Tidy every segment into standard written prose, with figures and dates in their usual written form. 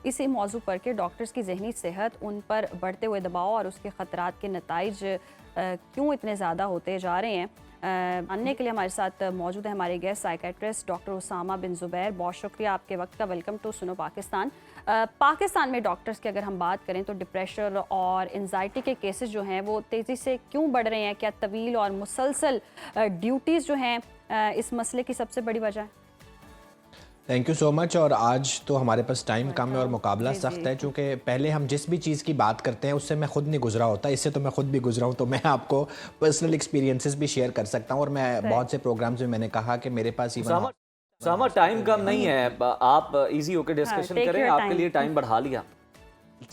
इसी मौजू पर कि डॉक्टर्स की ज़हनी सेहत, उन पर बढ़ते हुए दबाव और उसके ख़तरात के नताइज क्यों इतने ज़्यादा होते जा रहे हैं, जानने के लिए हमारे साथ मौजूद है हमारे गेस्ट साइकेट्रिस्ट डॉक्टर उसामा बिन ज़ुबैर। बहुत शुक्रिया आपके वक्त का। वेलकम टू सुनो पाकिस्तान। पाकिस्तान में डॉक्टर्स की अगर हम बात करें तो डिप्रेशन और एंजाइटी के केसेस जो हैं वो तेज़ी से क्यों बढ़ रहे हैं? क्या तवील और मुसलसल ड्यूटीज़ जो हैं इस मसले की सबसे बड़ी वजह है? Thank you so much. और आज तो हमारे पास टाइम कम है और मुकाबला सख्त है, क्योंकि पहले हम जिस भी चीज़ की बात करते हैं उससे मैं खुद नहीं गुजरा होता, इससे तो मैं खुद भी गुजरा हूँ, तो मैं आपको पर्सनल एक्सपीरियंसेस भी शेयर कर सकता हूँ। और मैं बहुत से प्रोग्राम्स में मैंने कहा कि मेरे पास सामा टाइम कम नहीं है, आप इजी होकर डिस्कशन करें, आपके लिए टाइम बढ़ा लिया।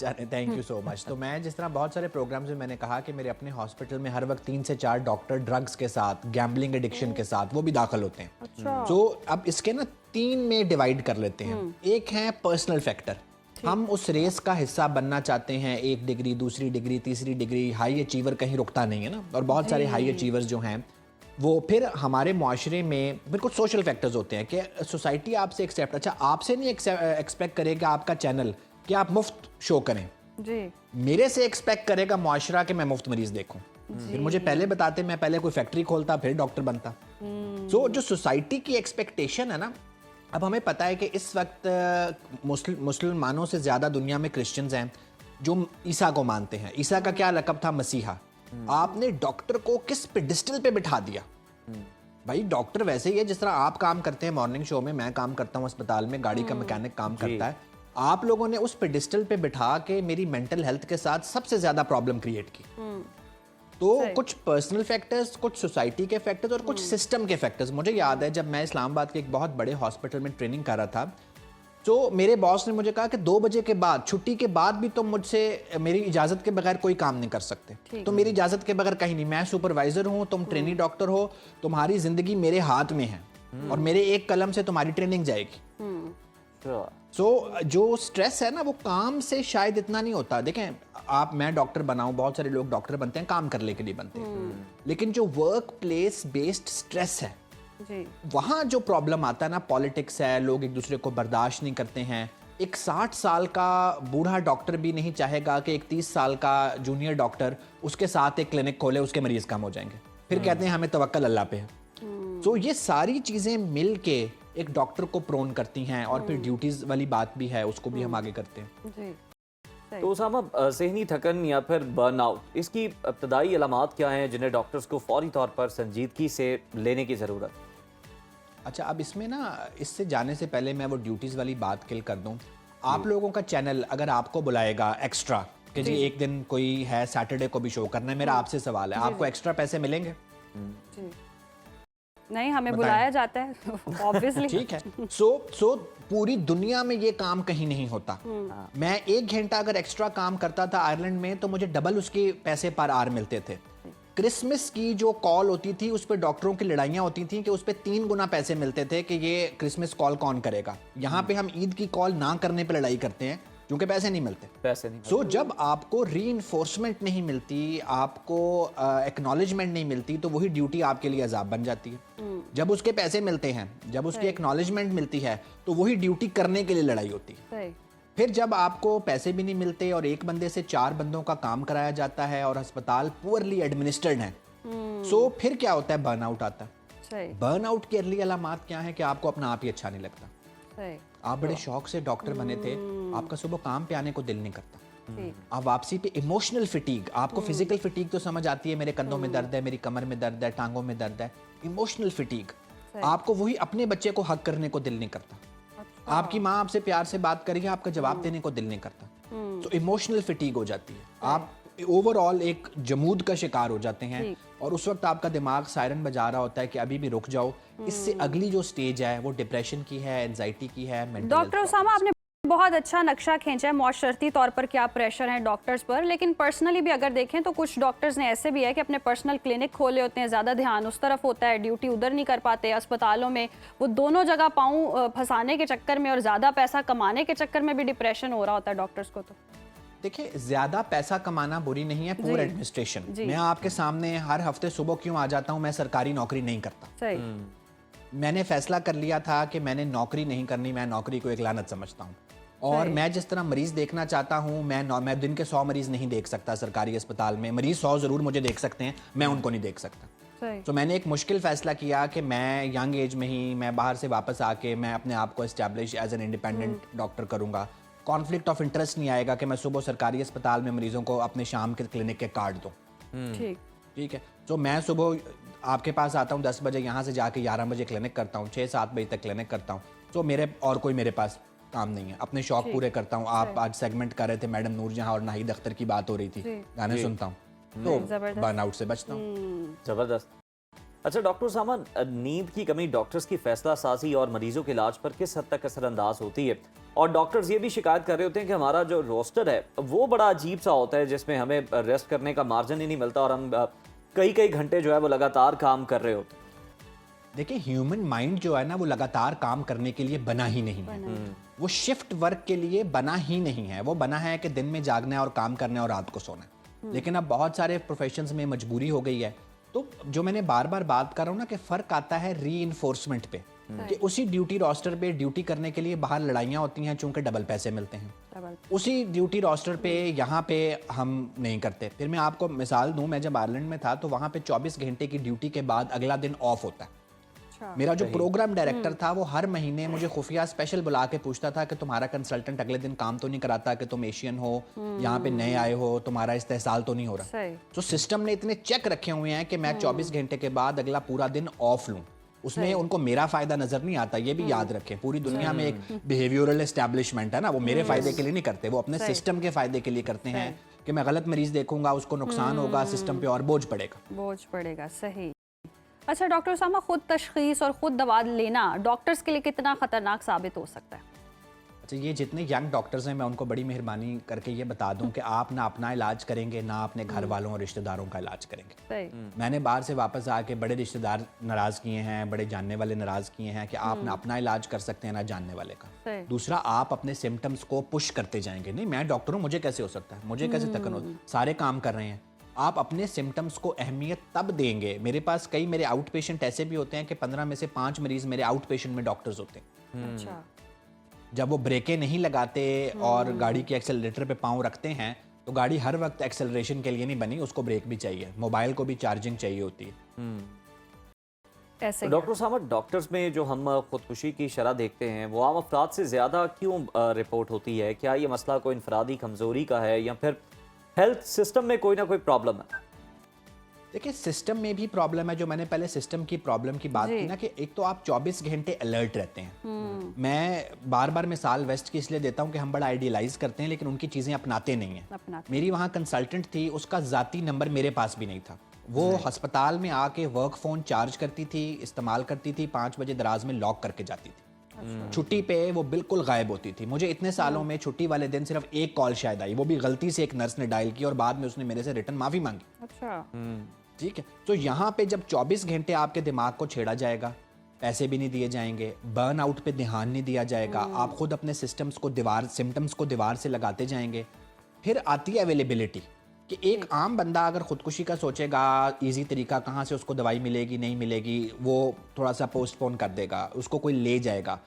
Thank you so much. तो मैं जिस तरह बहुत सारे प्रोग्राम्स में मैंने कहा कि मेरे अपने हॉस्पिटल में हर वक्त 3 से 4 डॉक्टर ड्रग्स के साथ, गैम्बलिंग एडिक्शन के साथ वो भी दाखिल होते हैं। अच्छा। तो अब इसके ना 3 में डिवाइड कर लेते हैं। एक है पर्सनल फैक्टर, हम उस रेस का हिस्सा बनना चाहते हैं, 1 डिग्री, दूसरी डिग्री, तीसरी डिग्री, हाई अचीवर कहीं रुकता नहीं है ना। और बहुत सारे हाई अचीवर्स जो हैं वो फिर हमारे मुआशरे में बिल्कुल सोशल फैक्टर्स होते हैं कि सोसाइटी आपसे एक्सेप्ट, अच्छा आपसे नहीं एक्सपेक्ट करेगा आपका चैनल कि आप मुफ्त शो करें जी, मेरे से एक्सपेक्ट करेगा मुआशरा कि मैं मुफ्त मरीज देखूं। फिर मुझे पहले बताते, मैं पहले कोई फैक्ट्री खोलता फिर डॉक्टर बनता। सो जो सोसाइटी की एक्सपेक्टेशन है ना, अब हमें पता है कि इस वक्त मुसलमानों से ज्यादा दुनिया में क्रिश्चियंस हैं जो ईसा को मानते हैं। ईसा का क्या लक़ब था? मसीहा। आपने डॉक्टर को किस पेडिस्टल पे बिठा दिया? भाई डॉक्टर वैसे ही है जिस तरह आप काम करते हैं मॉर्निंग शो में, मैं काम करता हूँ अस्पताल में, गाड़ी का मैकेनिक काम करता है। आप लोगों ने उस पेडिस्टल पे बिठा के मेरी मेंटल हेल्थ के साथ सबसे ज्यादा प्रॉब्लम क्रिएट की। तो कुछ पर्सनल फैक्टर्स, कुछ सोसाइटी के फैक्टर्स और कुछ सिस्टम के फैक्टर्स। मुझे याद है जब मैं इस्लामाबाद के एक बहुत बड़े हॉस्पिटल में ट्रेनिंग कर रहा था, तो मेरे बॉस ने मुझे कहा कि 2 बजे के बाद, छुट्टी के बाद भी तुम मुझसे मेरी इजाजत के बगैर कोई काम नहीं कर सकते। तो मेरी इजाजत के बगैर कहीं नहीं। मैं सुपरवाइजर हूँ, तुम ट्रेनी डॉक्टर हो, तुम्हारी जिंदगी मेरे हाथ में है और मेरे एक कलम से तुम्हारी ट्रेनिंग जाएगी। सो जो स्ट्रेस है ना वो काम से शायद इतना नहीं होता। देखें मैं डॉक्टर बनाऊं, बहुत सारे लोग डॉक्टर बनते हैं काम करने के लिए बनते हैं, लेकिन जो वर्क प्लेस बेस्ड स्ट्रेस है जी, वहां जो प्रॉब्लम आता है ना, पॉलिटिक्स है, लोग एक दूसरे को बर्दाश्त नहीं करते हैं। एक 60 साल का बूढ़ा डॉक्टर भी नहीं चाहेगा कि एक 30 साल का जूनियर डॉक्टर उसके साथ एक क्लिनिक खोले, उसके मरीज कम हो जाएंगे। फिर कहते हैं हमें तवक्कल अल्लाह पे है। तो ये सारी चीजें मिल के एक डॉक्टर को प्रोन करती हैं। और फिर ड्यूटीज वाली बात भी है, उसको भी हम आगे करते हैं। जी। तो उसामा, ज़हनी थकन या फिर बर्नआउट, इसकी इब्तदाई अलामात क्या हैं जिन्हें डॉक्टर्स को फौरी तौर पर संजीदगी से लेने की ज़रूरत? अच्छा, अब इसमें ना, इससे जाने से पहले मैं वो ड्यूटीज वाली बात क्लियर कर दूं। आप लोगों का चैनल अगर आपको बुलाएगा एक्स्ट्रा कि जी एक दिन कोई है सैटरडे को भी शो करना है, मेरा आपसे सवाल है, आपको एक्स्ट्रा पैसे मिलेंगे? जी। नहीं, हमें बुलाया जाता है ऑब्वियसली। ठीक है। सो पूरी दुनिया में ये काम कहीं नहीं होता। मैं 1 घंटा अगर एक्स्ट्रा काम करता था आयरलैंड में तो मुझे डबल उसके पैसे पर आवर मिलते थे। क्रिसमस की जो कॉल होती थी उस पर डॉक्टरों की लड़ाइयां होती थी कि उस पर 3 गुना पैसे मिलते थे कि ये क्रिसमस कॉल कौन करेगा। यहाँ पे हम ईद की कॉल ना करने पे लड़ाई करते हैं क्योंकि पैसे नहीं मिलते। सो जब आपको रीइंफोर्समेंट नहीं मिलती, आपको एक्नॉलेजमेंट नहीं मिलती, तो वही ड्यूटी आपके लिए अजाब बन जाती है। जब उसके पैसे मिलते हैं, जब उसकी एक्नॉलेजमेंट मिलती है, तो वही ड्यूटी करने के लिए लड़ाई होती है। फिर जब आपको पैसे भी नहीं मिलते और एक बंदे से 4 बंदों का काम कराया जाता है और अस्पताल पुअरली एडमिनिस्टर्ड है, सो फिर क्या होता है? बर्नआउट आता है। बर्नआउट की अर्ली अलामात क्या है कि आपको अपना आप ही अच्छा नहीं लगता। आप बड़े शौक से डॉक्टर बने थे, आपका सुबह काम पे आने को दिल नहीं करता। आप वापसी पे इमोशनल फिटीग, आपको फिजिकल फिटीग तो समझ आती है, मेरे कंधों में दर्द है, मेरी कमर में दर्द है, टांगों में दर्द है। इमोशनल फिटीग, आपको वही अपने बच्चे को हक करने को दिल नहीं करता। आपकी माँ आपसे प्यार से बात करेगी, आपका जवाब देने को दिल नहीं करता। तो इमोशनल फिटीग हो जाती है, आप ओवरऑल एक जमूद का शिकार हो जाते हैं। और उस वक्त आपका दिमाग सायरन बजा रहा होता है कि अभी भी रुक जाओ। इससे अगली जो स्टेज है वो डिप्रेशन की है, एंजाइटी की है, मेंटल। डॉक्टर उसामा, आपने बहुत अच्छा नक्शा खींचा है मौशरती तौर पर क्या प्रेशर है डॉक्टर्स पर, लेकिन पर्सनली भी अगर देखें तो कुछ डॉक्टर्स ने ऐसे भी है कि अपने पर्सनल क्लिनिक खोले होते हैं, ज़्यादा ध्यान उस तरफ होता है, ड्यूटी उधर नहीं कर पाते। अस्पतालों में वो दोनों जगह पाँव फंसाने के चक्कर में और ज़्यादा पैसा कमाने के चक्कर में भी डिप्रेशन हो रहा होता है डॉक्टर्स को। तो देखिए, ज्यादा पैसा कमाना बुरी नहीं है, पूरा एडमिनिस्ट्रेशन। मैं आपके सामने हर हफ्ते सुबह क्यों आ जाता हूँ, मैं सरकारी नौकरी नहीं करता। सही। मैंने फैसला कर लिया था कि मैंने नौकरी नहीं करनी, मैं नौकरी को एक लानत समझता हूँ और मैं जिस तरह मरीज देखना चाहता हूँ, मैं दिन के 100 मरीज नहीं देख सकता सरकारी अस्पताल में। मरीज 100 जरूर मुझे देख सकते हैं, मैं उनको नहीं देख सकता। तो मैंने एक मुश्किल फैसला किया कि मैं यंग एज में ही मैं बाहर से वापस आके मैं अपने आप को establish as an independent doctor करूंगा। कॉन्फ्लिक्ट ऑफ इंटरेस्ट नहीं आएगा कि मैं सुबह सरकारी अस्पताल में मरीजों को अपने शाम के क्लिनिक के कार्ड दूँ। ठीक है, तो मैं सुबह आपके पास आता हूँ 10 बजे, यहाँ से जाके 11 बजे क्लिनिक करता हूँ, 6-7 बजे तक क्लिनिक करता हूँ। तो मेरे और कोई मेरे पास काम नहीं है, अपने शौक पूरे करता हूँ। आप आज सेगमेंट कर रहे थे, मैडम नूर जहाँ और नाहिद अख्तर की बात हो रही थी, गाने सुनता हूँ, तो बर्नआउट से बचता हूँ। जबरदस्त। अच्छा डॉक्टर सामान, नींद की कमी डॉक्टर्स की फैसला साजी और मरीजों के इलाज पर किस हद तक असरअंदाज होती है? और डॉक्टर्स ये भी शिकायत कर रहे होते हैं कि हमारा जो रोस्टर है वो बड़ा अजीब सा होता है, जिसमें हमें रेस्ट करने का मार्जिन ही नहीं मिलता और हम कई घंटे जो है वो लगातार काम कर रहे होते हैं। देखिए, ह्यूमन माइंड जो है ना, वो लगातार काम करने के लिए बना ही नहीं है। वो शिफ्ट वर्क के लिए बना ही नहीं है। वो बना है कि दिन में जागना है और काम करना है और रात को सोना है। लेकिन अब बहुत सारे प्रोफेशंस में मजबूरी हो गई है। तो जो मैंने बार बार बात कर रहा हूँ ना कि फर्क आता है रीइंफोर्समेंट पे, कि उसी ड्यूटी रोस्टर पे ड्यूटी करने के लिए बाहर लड़ाइयाँ होती हैं चूंकि डबल पैसे मिलते हैं। उसी ड्यूटी रोस्टर पे यहाँ पे हम नहीं करते। फिर मैं आपको मिसाल दूं, मैं जब आयरलैंड में था तो वहाँ पे 24 घंटे की ड्यूटी के बाद अगला दिन ऑफ होता है। मेरा जो प्रोग्राम डायरेक्टर था वो हर महीने मुझे खुफिया स्पेशल बुला के पूछता था कि तुम्हारा कंसल्टेंट अगले दिन काम तो नहीं कराता, कि तुम एशियन हो, यहाँ पे नए आए हो, तुम्हारा इस्तेहसाल तो नहीं हो रहा। तो सिस्टम ने इतने चेक रखे हुए हैं कि मैं 24 घंटे के बाद अगला पूरा दिन ऑफ लूं। उसमें उनको मेरा फायदा नजर नहीं आता। ये भी याद रखें, पूरी दुनिया में एक बिहेवियरल एस्टैब्लिशमेंट है ना, वो मेरे फायदे के लिए नहीं करते, वो अपने सिस्टम के फायदे के लिए करते हैं कि मैं गलत मरीज देखूंगा, उसको नुकसान होगा, सिस्टम पे और बोझ पड़ेगा। सही। अच्छा डॉक्टर उसामा, खुद तशखीस और खुद दवा लेना डॉक्टर्स के लिए कितना खतरनाक साबित हो सकता है? अच्छा, ये जितने यंग डॉक्टर्स हैं, मैं उनको बड़ी मेहरबानी करके ये बता दूं कि आप ना अपना इलाज करेंगे, ना अपने घर वालों और रिश्तेदारों का इलाज करेंगे। मैंने बाहर से वापस आके बड़े रिश्तेदार नाराज किए हैं, बड़े जानने वाले नाराज किए हैं कि आप ना अपना इलाज कर सकते हैं ना जानने वाले का। दूसरा, आप अपने सिम्टम्स को पुश करते जाएंगे। नहीं, मैं डॉक्टर हूँ, मुझे कैसे हो सकता है, मुझे कैसे थकन हो, सारे काम कर रहे हैं। आप अपने सिम्टम्स को अहमियत तब देंगे। मेरे पास कई मेरे आउट पेशेंट ऐसे भी होते हैं कि 15 में से 5 मरीज मेरे आउट पेशेंट में डॉक्टर्स होते हैं। अच्छा। जब वो ब्रेकें नहीं लगाते और गाड़ी के एक्सेलरेटर पे पाँव रखते हैं, तो गाड़ी हर वक्त एक्सेलरेशन के लिए नहीं बनी, उसको ब्रेक भी चाहिए, मोबाइल को भी चार्जिंग चाहिए होती है। ऐसे डॉक्टर साहब, डॉक्टर्स में जो हम खुदकुशी की शरह देखते हैं वो आम अफराद से ज़्यादा क्यों रिपोर्ट होती है? क्या ये मसला कोई इनफरादी कमज़ोरी का है या फिर हेल्थ सिस्टम में कोई ना कोई प्रॉब्लम है? देखिए, सिस्टम में भी प्रॉब्लम है। जो मैंने पहले सिस्टम की प्रॉब्लम की बात की ना, कि एक तो आप 24 घंटे अलर्ट रहते हैं। मैं बार बार मिसाल वेस्ट की इसलिए देता हूं कि हम बड़ा आइडियलाइज करते हैं लेकिन उनकी चीज़ें अपनाते नहीं हैं। मेरी वहाँ कंसल्टेंट थी, उसका ज़ाती नंबर मेरे पास भी नहीं था। वो अस्पताल में आके वर्क फ़ोन चार्ज करती थी, इस्तेमाल करती थी, 5 बजे दराज में लॉक करके जाती थी। छुट्टी पे वो बिल्कुल गायब होती थी। मुझे इतने सालों में छुट्टी वाले दिन सिर्फ एक कॉल शायद आई, वो भी गलती से एक नर्स ने डायल की और बाद में उसने मेरे से रिटर्न माफ़ी मांगी। अच्छा। ठीक है, तो यहाँ पे जब 24 घंटे आपके दिमाग को छेड़ा जाएगा, पैसे भी नहीं दिए जाएंगे, बर्न आउट पे ध्यान नहीं दिया जाएगा, आप खुद अपने सिम्टम्स को दीवार से लगाते जाएंगे। फिर आती है अवेलेबिलिटी, कि एक आम बंदा अगर खुदकुशी का सोचेगा, इजी तरीका कहाँ से उसको दवाई मिलेगी नहीं मिलेगी, वो थोड़ा सा पोस्टपोन कर देगा, उसको कोई ले जाएगा।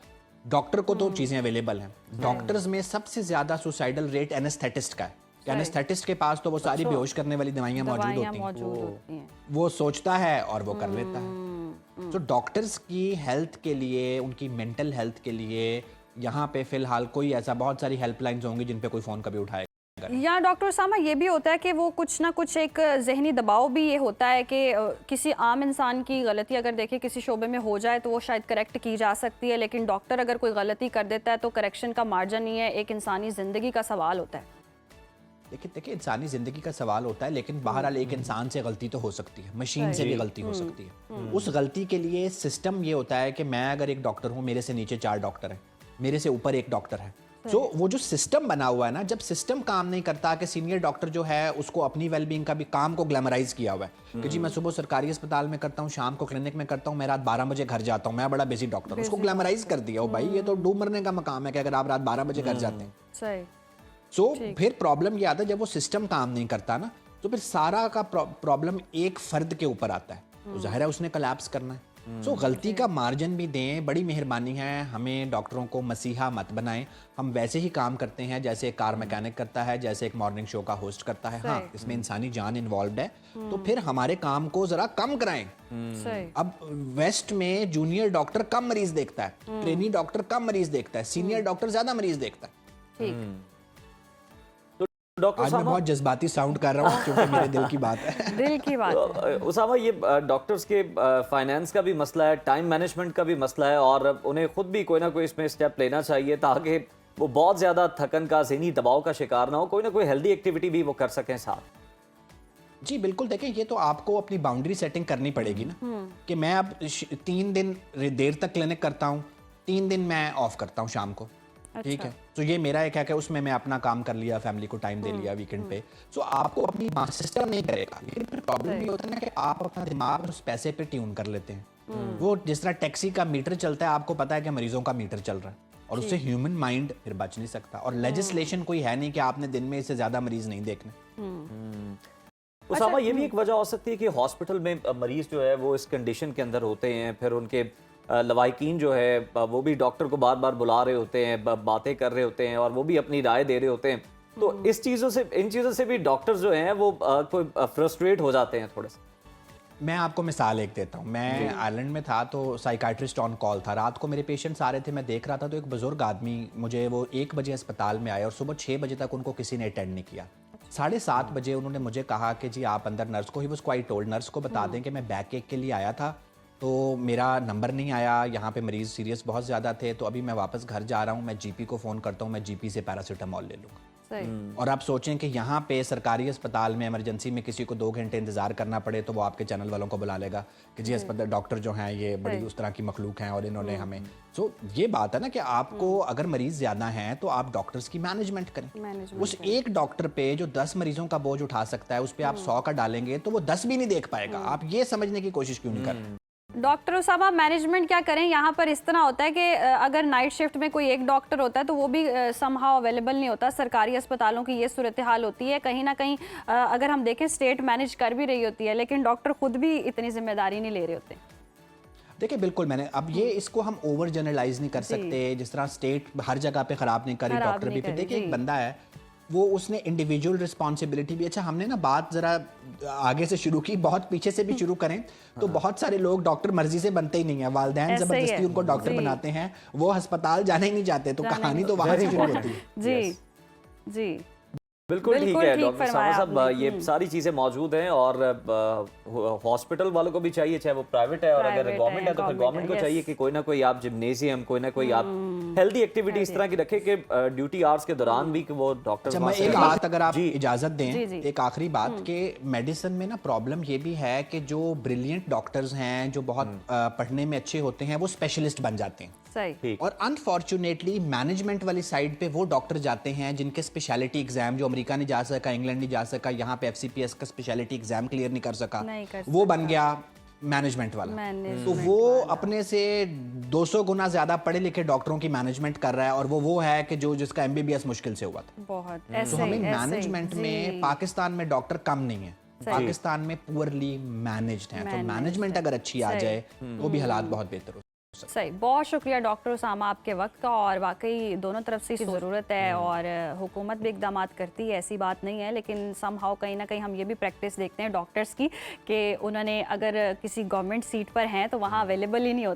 डॉक्टर को तो चीज़ें अवेलेबल हैं। डॉक्टर्स में सबसे ज़्यादा सुसाइडल रेट एनेस्थेटिस्ट का है। एनेस्थेटिस्ट के पास तो वो सारी बेहोश करने वाली दवाइयाँ मौजूद होती हैं। वो सोचता है और वो कर लेता है। तो डॉक्टर्स की हेल्थ के लिए, उनकी मेंटल हेल्थ के लिए यहाँ पे फिलहाल कोई ऐसा, बहुत सारी हेल्पलाइंस होंगी जिन पे कोई फ़ोन कभी उठाएगा। या डॉक्टर सामा, ये भी होता है कि वो कुछ ना कुछ एक जहनी दबाव भी ये होता है कि किसी आम इंसान की गलती अगर देखे किसी शोबे में हो जाए तो वो शायद करेक्ट की जा सकती है, लेकिन डॉक्टर अगर कोई गलती कर देता है तो करेक्शन का मार्जिन नहीं है, एक इंसानी ज़िंदगी का सवाल होता है। देखिए, इंसानी जिंदगी का सवाल होता है, लेकिन बहरहाल एक इंसान से गलती तो हो सकती है, मशीन से भी गलती हो सकती है। उस गलती के लिए सिस्टम ये होता है कि मैं अगर एक डॉक्टर हूँ, मेरे से नीचे 4 डॉक्टर हैं, मेरे से ऊपर एक डॉक्टर है। तो वो जो सिस्टम बना हुआ है ना, जब सिस्टम काम नहीं करता, कि सीनियर डॉक्टर जो है उसको अपनी वेलबींग का भी काम को ग्लैमराइज किया हुआ है कि जी मैं सुबह सरकारी अस्पताल में करता हूँ, शाम को क्लिनिक में करता हूँ, मैं रात 12 बजे घर जाता हूँ, मैं बड़ा बिजी डॉक्टर हूँ, उसको ग्लैमराइज कर दिया। ओ भाई, ये तो डूब मरने का मकाम है कि अगर आप रात 12 बजे घर जाते हैं। सही। फिर प्रॉब्लम ये आता है, जब वो सिस्टम काम नहीं करता ना, तो फिर सारा का प्रॉब्लम एक फर्द के ऊपर आता है। तो जाहिर है उसने कोलैप्स करना है। सो गलती का मार्जिन भी दें, बड़ी मेहरबानी है। हमें डॉक्टरों को मसीहा मत बनाएं। हम वैसे ही काम करते हैं जैसे एक कार मैकेनिक करता है, जैसे एक मॉर्निंग शो का होस्ट करता है। हाँ, इसमें इंसानी जान इन्वॉल्व है, तो फिर हमारे काम को जरा कम कराएं। सही। अब वेस्ट में जूनियर डॉक्टर कम मरीज देखता है, ट्रेनी डॉक्टर कम मरीज देखता है, सीनियर डॉक्टर ज्यादा मरीज देखता है। ठीक। डॉक्टर आज मैं सामा, बहुत जज्बाती साउंड कर रहा हूँ क्योंकि मेरे दिल की बात है। दिल की बात है। उसामा, ये डॉक्टर्स के फाइनेंस का भी मसला है, टाइम मैनेजमेंट का भी मसला है, और उन्हें खुद भी कोई ना कोई इसमें स्टेप लेना चाहिए ताकि वो बहुत ज्यादा थकन का, ज़हनी दबाव का शिकार ना हो, कोई ना कोई हेल्दी एक्टिविटी भी वो कर सकें साथ। जी बिल्कुल, देखें ये तो आपको अपनी बाउंड्री सेटिंग करनी पड़ेगी ना, कि मैं अब 3 दिन देर तक क्लिनिक करता हूँ, 3 दिन मैं ऑफ करता हूँ शाम को। ठीक है, तो ये मेरा एक है कि उसमें मैं अपना काम कर लिया, फैमिली को टाइम दे लिया वीकेंड पे। सो आपको अपनी सिस्टम नहीं करेगा, लेकिन फिर प्रॉब्लम ये होता है ना कि आप अपना दिमाग उस पैसे पे ट्यून कर लेते हैं। वो जिस तरह टैक्सी का मीटर चलता है, आपको पता है कि मरीजों का मीटर चल रहा है, और उससे ह्यूमन माइंड फिर बच नहीं सकता। और लेजिस्लेशन कोई है नहीं कि आपने दिन में इससे ज्यादा मरीज नहीं देखने। उसामा, ये भी एक वजह हो सकती है कि हॉस्पिटल में मरीज जो है वो इस कंडीशन के अंदर होते हैं, फिर उनके लवाकिन जो है वो भी डॉक्टर को बार बार बुला रहे होते हैं, बातें कर रहे होते हैं, और वो भी अपनी राय दे रहे होते हैं। तो इस चीज़ों से, इन चीज़ों से भी डॉक्टर्स जो हैं वो कोई फ्रस्ट्रेट हो जाते हैं थोड़े से। मैं आपको मिसाल एक देता हूँ। मैं आयरलैंड में था तो साइकाट्रिस्ट ऑन कॉल था। रात को मेरे पेशेंट्स आ रहे थे, मैं देख रहा था, तो एक बुजुर्ग आदमी मुझे, वो 1 बजे अस्पताल में आए और सुबह 6 बजे तक उनको किसी ने अटेंड नहीं किया। 7:30 बजे उन्होंने मुझे कहा कि जी आप अंदर नर्स को, he was quite told, nurse को बता दें कि मैं बैक एक के लिए आया था, तो मेरा नंबर नहीं आया, यहाँ पे मरीज सीरियस बहुत ज़्यादा थे, तो अभी मैं वापस घर जा रहा हूँ, मैं जीपी को फ़ोन करता हूँ, मैं जीपी से पैरासीटामोल ले लूँगा। और आप सोचें कि यहाँ पे सरकारी अस्पताल में इमरजेंसी में किसी को 2 घंटे इंतजार करना पड़े, तो वो आपके चैनल वालों को बुला लेगा कि जी अस्पताल डॉक्टर जो हैं ये बड़ी उस तरह की मखलूक हैं और इन्होंने हमें। सो ये बात है ना कि आपको अगर मरीज ज़्यादा हैं तो आप डॉक्टर्स की मैनेजमेंट करें। उस एक डॉक्टर पे जो 10 मरीजों का बोझ उठा सकता है, उस पर आप 100 का डालेंगे तो वो 10 भी नहीं देख पाएगा। आप ये समझने की कोशिश क्यों नहीं कर रहे? डॉक्टर उसामा, मैनेजमेंट क्या करें? यहाँ पर इस तरह होता है कि अगर नाइट शिफ्ट में कोई एक डॉक्टर होता है तो वो भी समहाउ अवेलेबल नहीं होता। सरकारी अस्पतालों की ये सूरत हाल होती है। कहीं ना कहीं अगर हम देखें स्टेट मैनेज कर भी रही होती है, लेकिन डॉक्टर खुद भी इतनी जिम्मेदारी नहीं ले रहे होते। देखिए बिल्कुल, मैंने अब ये इसको हम ओवर जनरलाइज नहीं कर सकते, जिस तरह स्टेट हर जगह पे खराब नहीं करी, डॉक्टर भी। फिर देखिए एक बंदा है, वो उसने इंडिविजुअल रिस्पॉन्सिबिलिटी भी। अच्छा, हमने ना बात जरा आगे से शुरू की, बहुत पीछे से भी शुरू करें तो बहुत सारे लोग डॉक्टर मर्जी से बनते ही नहीं है, वालिदैन जबरदस्ती उनको डॉक्टर बनाते हैं, वो अस्पताल जाने ही नहीं जाते, तो कहानी तो वहां से शुरू होती है। जी जी, बिल्कुल ठीक है डॉक्टर सामा साहब, ये आपने। सारी चीज़ें मौजूद हैं, और हॉस्पिटल वालों को भी चाहिए, चाहे वो प्राइवेट है, और अगर प्राइवेट गवर्नमेंट है तो फिर गवर्नमेंट गवर्नमेंट को है, चाहिए यस। कि कोई ना कोई आप जिम्नेजियम, कोई ना कोई आप हेल्दी एक्टिविटी इस तरह की रखें कि ड्यूटी आवर्स के दौरान भी कि वो डॉक्टर। अच्छा, मैं एक बात अगर आप जी। इजाजत जी, दें, जी। एक आखिरी बात, कि मेडिसिन में ना प्रॉब्लम ये भी है कि जो ब्रिलियंट डॉक्टर्स हैं, जो बहुत पढ़ने में अच्छे होते हैं, वो स्पेशलिस्ट बन जाते हैं। सही। ठीक। और अनफॉर्चुनेटली मैनेजमेंट वाली साइड पे वो डॉक्टर जाते हैं जिनके स्पेशलिटी एग्जाम, जो अमेरिका नहीं जा सका, इंग्लैंड नहीं जा सका, यहाँ पे FCPS का स्पेशलिटी एग्जाम क्लियर नहीं कर सका, नहीं कर वो बन गया मैनेजमेंट वाला। तो मैनेजमेंट वो अपने से 200 गुना ज्यादा पढ़े लिखे डॉक्टरों की मैनेजमेंट कर रहा है, और वो है कि जो जिसका MBBS मुश्किल से हुआ था। बहुत तो ऐसे हमें ऐसे, मैनेजमेंट में, जी। पाकिस्तान में डॉक्टर कम नहीं है, पाकिस्तान में पुअरली मैनेज्ड है। तो मैनेजमेंट अगर अच्छी आ जाए तो भी हालात बहुत बेहतर हो। सही, बहुत शुक्रिया डॉक्टर उसामा आपके वक्त का, और वाकई दोनों तरफ से ज़रूरत है, और हुकूमत भी इकदाम करती है, ऐसी बात नहीं है, लेकिन समहाउ कहीं ना कहीं हम ये भी प्रैक्टिस देखते हैं डॉक्टर्स की कि उन्होंने अगर किसी गवर्नमेंट सीट पर हैं तो वहाँ अवेलेबल ही नहीं होते।